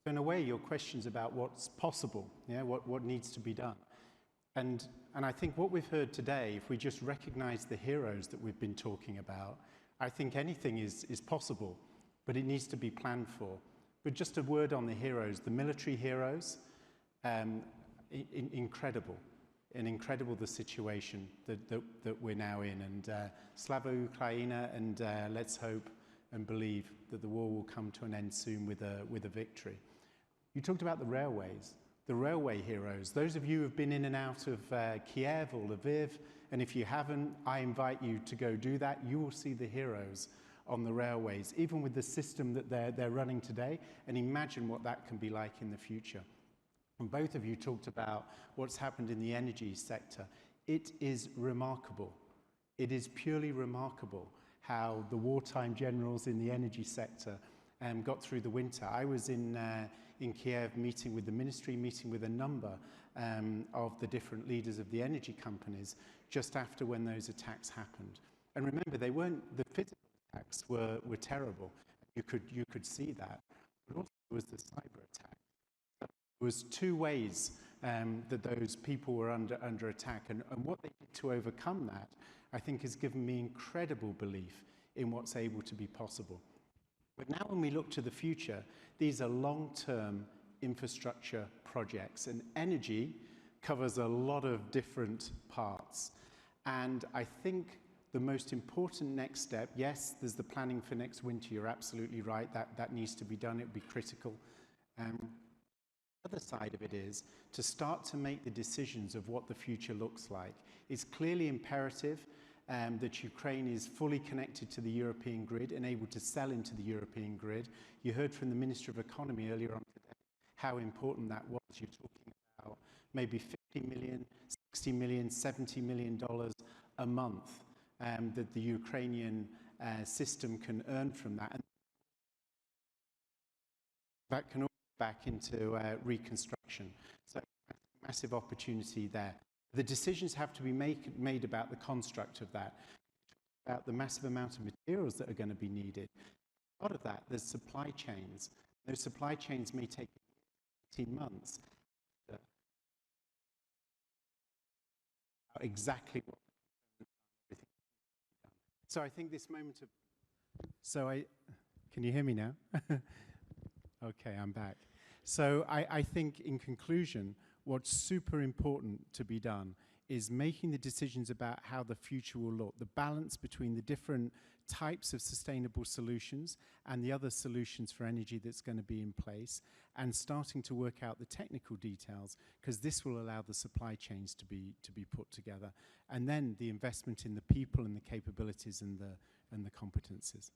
So in a way, your question's about what's possible, yeah, what needs to be done. And I think what we've heard today, if we just recognize the heroes that we've been talking about, I think anything is possible, but it needs to be planned for. But just a word on the heroes, the military heroes, incredible the situation that we're now in. And Slava Ukraina, and let's hope and believe that the war will come to an end soon with a victory. You talked about the railways, the railway heroes. Those of you who have been in and out of Kiev or Lviv, and if you haven't, I invite you to go do that. You will see the heroes on the railways, even with the system that they're running today, and imagine what that can be like in the future. And both of you talked about what's happened in the energy sector. It is remarkable. It is purely remarkable how the wartime generals in the energy sector got through the winter. I was in Kiev meeting with the ministry, meeting with a number of the different leaders of the energy companies just after when those attacks happened. And remember, they weren't, the physical attacks were terrible. You could see that. But also there was the cyber attack. So there was two ways that those people were under attack. And what they did to overcome that, I think, has given me incredible belief in what's able to be possible. But now when we look to the future, these are long-term infrastructure projects, and energy covers a lot of different parts. And I think the most important next step, yes, there's the planning for next winter, you're absolutely right, that needs to be done, it would be critical. The other side of it is to start to make the decisions of what the future looks like. It's clearly imperative that Ukraine is fully connected to the European grid and able to sell into the European grid. You heard from the Minister of Economy earlier on today how important that was. You're talking about maybe 50 million, 60 million, $70 million a month that the Ukrainian system can earn from that. And that can all go back into reconstruction. So massive opportunity there. The decisions have to be made about the construct of that, about the massive amount of materials that are going to be needed. Part of that, there's supply chains. Those supply chains may take 18 months. Exactly what everything is done. So I think this moment of... Can you hear me now? Okay, I'm back. So I think in conclusion, what's super important to be done is making the decisions about how the future will look, the balance between the different types of sustainable solutions and the other solutions for energy that's going to be in place, and starting to work out the technical details, because this will allow the supply chains to be put together, and then the investment in the people and the capabilities and the competencies.